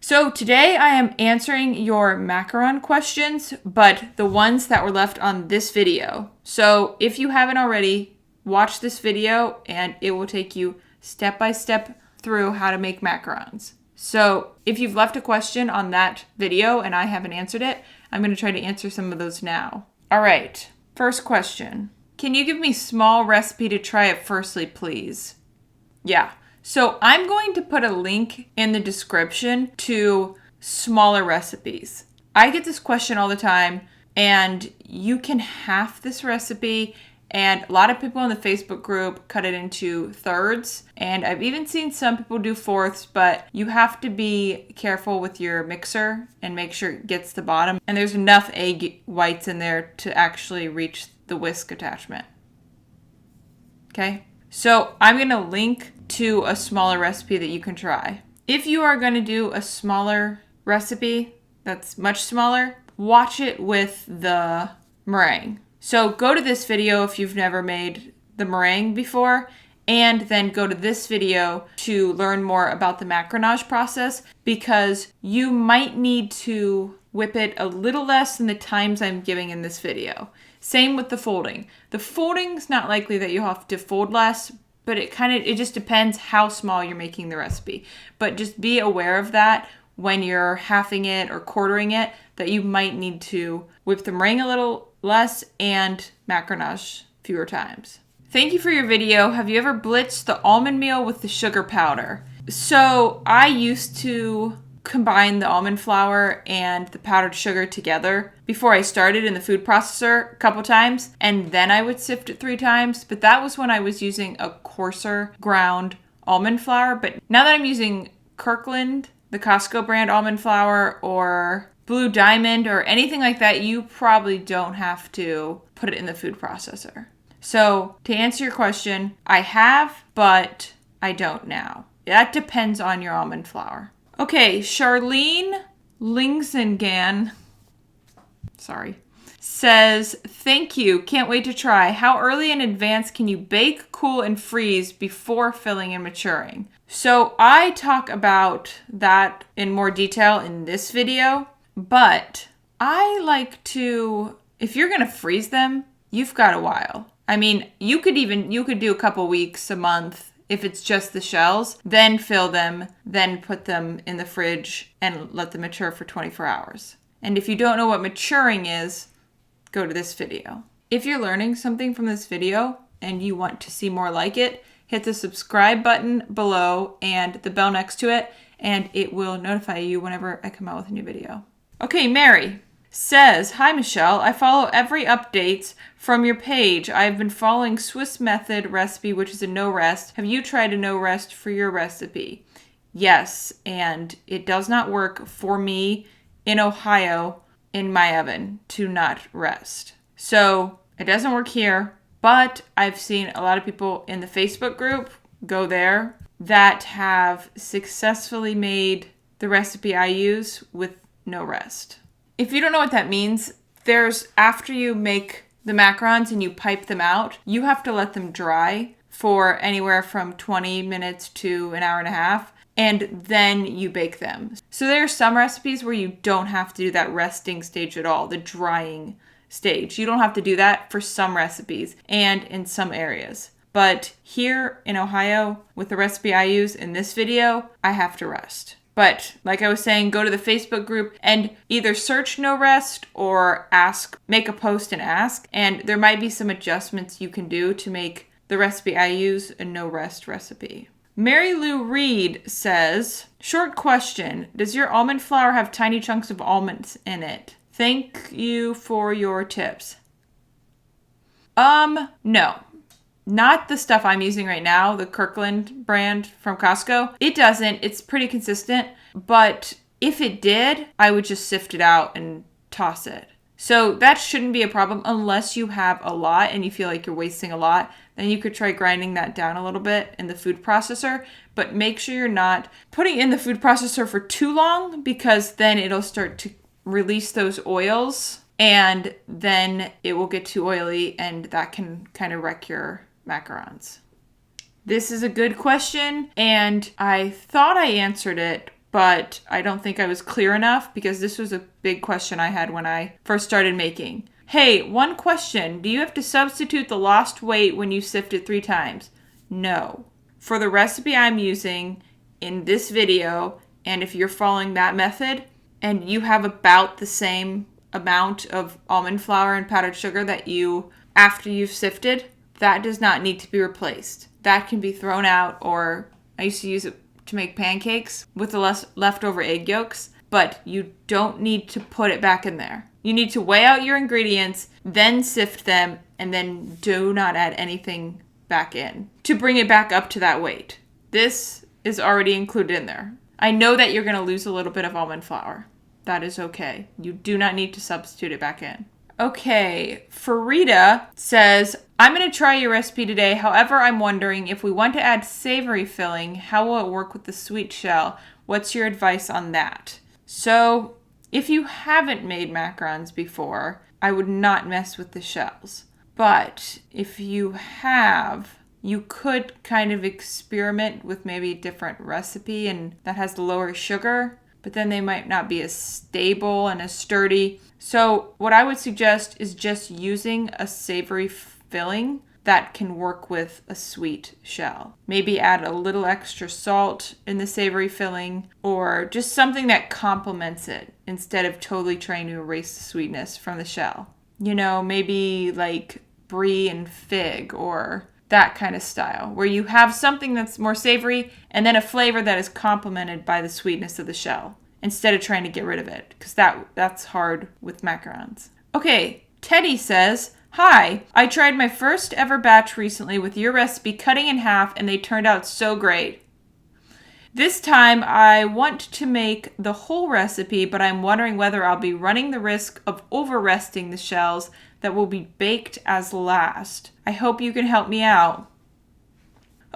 So today I am answering your macaron questions, but the ones that were left on this video. So if you haven't already, watch this video and it will take you step by step through how to make macarons. So if you've left a question on that video and I haven't answered it, I'm going to try to answer some of those now. All right, first question. Can you give me small recipe to try it firstly, please? Yeah. So I'm going to put a link in the description to smaller recipes. I get this question all the time, and you can half this recipe, and a lot of people in the Facebook group cut it into thirds, and I've even seen some people do fourths, but you have to be careful with your mixer and make sure it gets the bottom, and there's enough egg whites in there to actually reach the whisk attachment. Okay? So I'm going to link to a smaller recipe that you can try. If you are going to do a smaller recipe that's much smaller, watch it with the meringue. So go to this video if you've never made the meringue before, and then go to this video to learn more about the macaronage process, because you might need to whip it a little less than the times I'm giving in this video. Same with the folding. The folding's not likely that you'll have to fold less, but it just depends how small you're making the recipe. But just be aware of that when you're halving it or quartering it, that you might need to whip the meringue a little less and macaronage fewer times. Thank you for your video. Have you ever blitzed the almond meal with the sugar powder? So I used to combine the almond flour and the powdered sugar together before I started in the food processor a couple times, and then I would sift it 3 times, but that was when I was using a coarser ground almond flour. But now that I'm using Kirkland, the Costco brand almond flour, or Blue Diamond or anything like that, you probably don't have to put it in the food processor. So to answer your question, I have, but I don't now. That depends on your almond flour. Okay, Charlene Lingsengan, says, thank you, can't wait to try. How early in advance can you bake, cool, and freeze before filling and maturing? So I talk about that in more detail in this video, but I like to, if you're gonna freeze them, you've got a while. I mean, you could do a couple weeks, a month, if it's just the shells, then fill them, then put them in the fridge and let them mature for 24 hours. And if you don't know what maturing is, go to this video. If you're learning something from this video and you want to see more like it, hit the subscribe button below and the bell next to it, and it will notify you whenever I come out with a new video. Okay, Mary says, hi Michelle, I follow every updates from your page. I've been following Swiss method recipe, which is a no rest. Have you tried a no rest for your recipe? Yes, and it does not work for me in Ohio in my oven to not rest. So it doesn't work here, but I've seen a lot of people in the Facebook group go there that have successfully made the recipe I use with no rest. If you don't know what that means, after you make the macarons and you pipe them out, you have to let them dry for anywhere from 20 minutes to an hour and a half, and then you bake them. So there are some recipes where you don't have to do that resting stage at all, the drying stage. You don't have to do that for some recipes and in some areas. But here in Ohio, with the recipe I use in this video, I have to rest. But like I was saying, go to the Facebook group and either search no rest or make a post and ask. And there might be some adjustments you can do to make the recipe I use a no rest recipe. Mary Lou Reed says, short question, does your almond flour have tiny chunks of almonds in it? Thank you for your tips. No. Not the stuff I'm using right now, the Kirkland brand from Costco. It doesn't. It's pretty consistent. But if it did, I would just sift it out and toss it. So that shouldn't be a problem unless you have a lot and you feel like you're wasting a lot. Then you could try grinding that down a little bit in the food processor. But make sure you're not putting it in the food processor for too long, because then it'll start to release those oils and then it will get too oily and that can kind of wreck your macarons. This is a good question, and I thought I answered it, but I don't think I was clear enough because this was a big question I had when I first started making. Hey, one question. Do you have to substitute the lost weight when you sift it 3 times? No. For the recipe I'm using in this video, and if you're following that method, and you have about the same amount of almond flour and powdered sugar that you, after you've sifted, that does not need to be replaced. That can be thrown out, or I used to use it to make pancakes with the leftover egg yolks, but you don't need to put it back in there. You need to weigh out your ingredients, then sift them, and then do not add anything back in to bring it back up to that weight. This is already included in there. I know that you're going to lose a little bit of almond flour. That is okay. You do not need to substitute it back in. Okay, Farida says, I'm going to try your recipe today. However, I'm wondering if we want to add savory filling, how will it work with the sweet shell? What's your advice on that? So, if you haven't made macarons before, I would not mess with the shells. But if you have, you could kind of experiment with maybe a different recipe and that has lower sugar, but then they might not be as stable and as sturdy. So what I would suggest is just using a savory filling that can work with a sweet shell. Maybe add a little extra salt in the savory filling, or just something that complements it instead of totally trying to erase the sweetness from the shell. You know, maybe like brie and fig, or that kind of style, where you have something that's more savory and then a flavor that is complemented by the sweetness of the shell instead of trying to get rid of it, because that's hard with macarons. Okay, Teddy says, hi, I tried my first ever batch recently with your recipe cutting in half and they turned out so great. This time I want to make the whole recipe, but I'm wondering whether I'll be running the risk of over-resting the shells that will be baked as last. I hope you can help me out.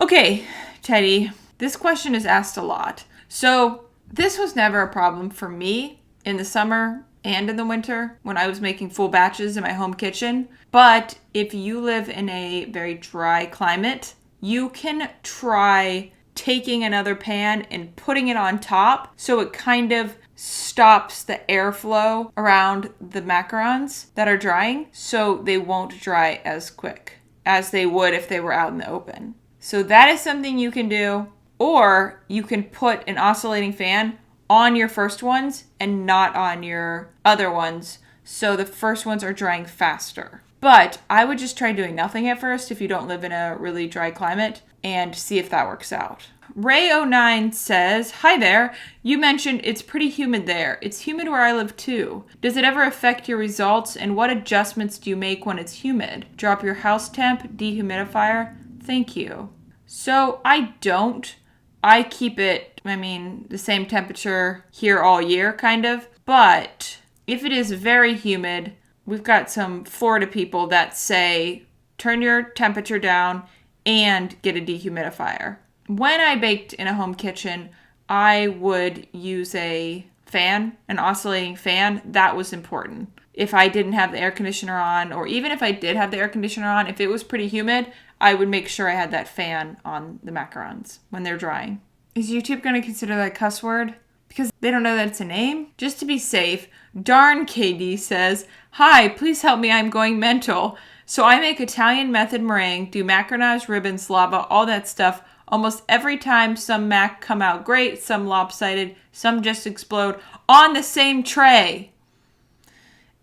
Okay, Teddy, this question is asked a lot. So this was never a problem for me in the summer and in the winter when I was making full batches in my home kitchen. But if you live in a very dry climate, you can try taking another pan and putting it on top so it kind of stops the airflow around the macarons that are drying, so they won't dry as quick as they would if they were out in the open. So that is something you can do, or you can put an oscillating fan on your first ones and not on your other ones, so the first ones are drying faster. But I would just try doing nothing at first if you don't live in a really dry climate and see if that works out. Ray09 says, hi there. You mentioned it's pretty humid there. It's humid where I live too. Does it ever affect your results, and what adjustments do you make when it's humid? Drop your house temp, dehumidifier? Thank you. So I don't. I keep it, the same temperature here all year, kind of. But if it is very humid, we've got some Florida people that say, turn your temperature down and get a dehumidifier. When I baked in a home kitchen, I would use a fan, an oscillating fan. That was important. If I didn't have the air conditioner on, or even if I did have the air conditioner on, if it was pretty humid, I would make sure I had that fan on the macarons when they're drying. Is YouTube going to consider that a cuss word? Because they don't know that it's a name? Just to be safe, Darn KD says, hi, please help me, I'm going mental. So I make Italian method meringue, do macaronage, ribbons, lava, all that stuff. Almost every time some mac come out great, some lopsided, some just explode on the same tray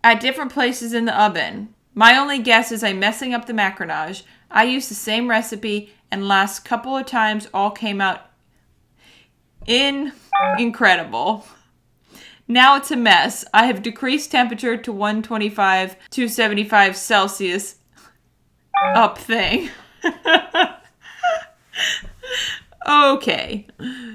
at different places in the oven. My only guess is I'm messing up the macaronage. I use the same recipe and last couple of times all came out incredible. Now it's a mess. I have decreased temperature to 125, 275 Celsius up thing. Okay,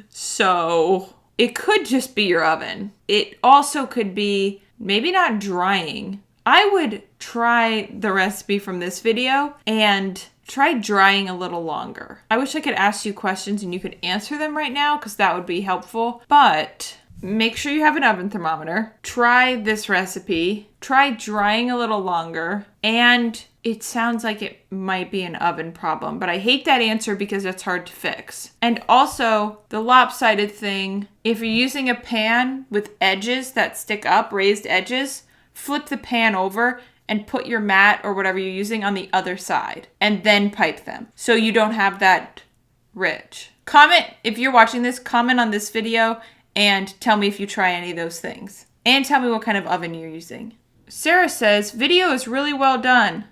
so it could just be your oven. It also could be maybe not drying. I would try the recipe from this video and try drying a little longer. I wish I could ask you questions and you could answer them right now, because that would be helpful. But make sure you have an oven thermometer. Try this recipe. Try drying a little longer. And it sounds like it might be an oven problem, but I hate that answer because it's hard to fix. And also, the lopsided thing, if you're using a pan with edges that stick up, raised edges, flip the pan over and put your mat or whatever you're using on the other side and then pipe them so you don't have that ridge. Comment, if you're watching this, comment on this video and tell me if you try any of those things. And tell me what kind of oven you're using. Sarah says, video is really well done.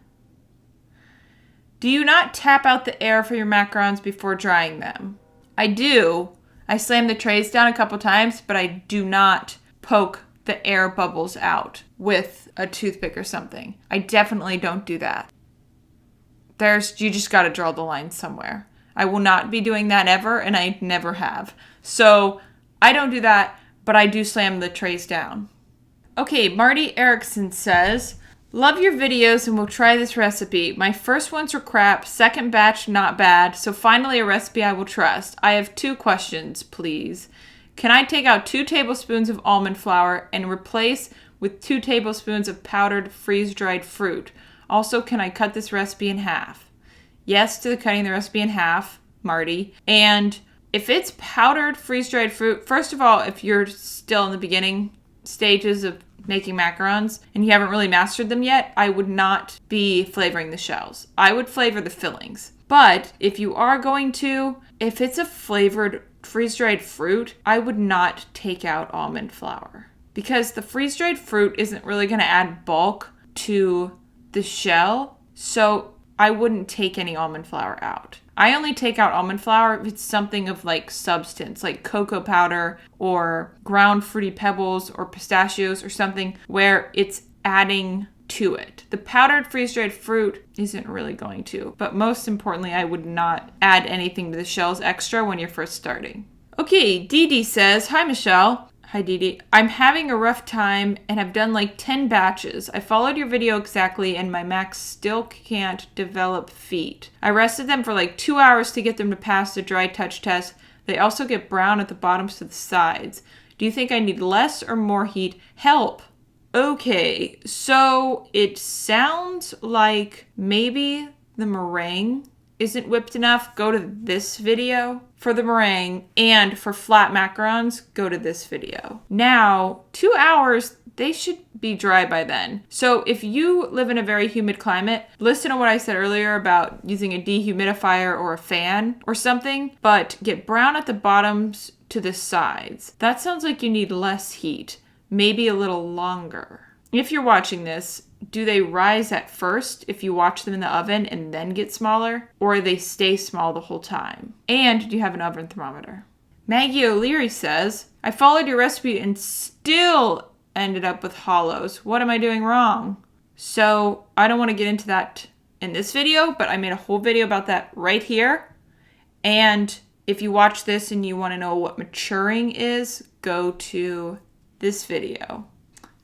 Do you not tap out the air for your macarons before drying them? I do. I slam the trays down a couple times, but I do not poke the air bubbles out with a toothpick or something. I definitely don't do that. You just got to draw the line somewhere. I will not be doing that ever, and I never have. So I don't do that, but I do slam the trays down. Okay, Marty Erickson says, love your videos and we'll try this recipe. My first ones were crap, second batch not bad, so finally a recipe I will trust. I have 2 questions, please. Can I take out 2 tablespoons of almond flour and replace with 2 tablespoons of powdered freeze-dried fruit? Also, can I cut this recipe in half? Yes to cutting the recipe in half, Marty. And if it's powdered freeze-dried fruit, first of all, if you're still in the beginning stages of making macarons and you haven't really mastered them yet, I would not be flavoring the shells. I would flavor the fillings. But if you are going to, if it's a flavored freeze-dried fruit, I would not take out almond flour because the freeze-dried fruit isn't really going to add bulk to the shell, so I wouldn't take any almond flour out. I only take out almond flour if it's something of like substance, like cocoa powder or ground fruity pebbles or pistachios or something where it's adding to it. The powdered freeze-dried fruit isn't really going to, but most importantly, I would not add anything to the shells extra when you're first starting. Okay, Dee Dee says, hi Michelle. Hi Dee Dee. I'm having a rough time and have done like 10 batches. I followed your video exactly and my Macs still can't develop feet. I rested them for like 2 hours to get them to pass the dry touch test. They also get brown at the bottoms to the sides. Do you think I need less or more heat? Help! Okay, so it sounds like maybe the meringue isn't whipped enough. Go to this video for the meringue, and for flat macarons, go to this video. Now, 2 hours, they should be dry by then. So if you live in a very humid climate, listen to what I said earlier about using a dehumidifier or a fan or something, but get brown at the bottoms to the sides. That sounds like you need less heat, maybe a little longer. If you're watching this, do they rise at first if you watch them in the oven and then get smaller? Or they stay small the whole time? And do you have an oven thermometer? Maggie O'Leary says, I followed your recipe and still ended up with hollows. What am I doing wrong? So I don't want to get into that in this video, but I made a whole video about that right here. And if you watch this and you want to know what maturing is, go to this video.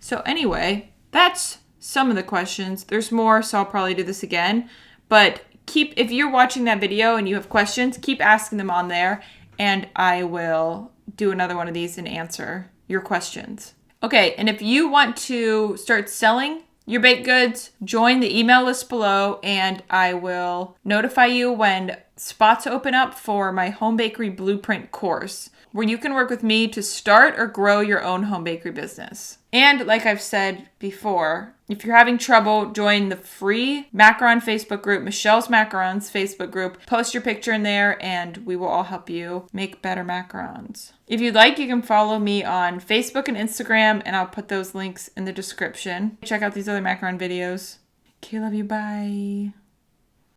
So anyway, that's some of the questions. There's more, so I'll probably do this again. But if you're watching that video and you have questions, keep asking them on there, and I will do another one of these and answer your questions. Okay, and if you want to start selling your baked goods, join the email list below, and I will notify you when spots open up for my home bakery blueprint course, where you can work with me to start or grow your own home bakery business. And like I've said before, if you're having trouble, join the free Macaron Facebook group, Michelle's Macarons Facebook group. Post your picture in there and we will all help you make better macarons. If you'd like, you can follow me on Facebook and Instagram, and I'll put those links in the description. Check out these other macaron videos. Okay, love you, bye.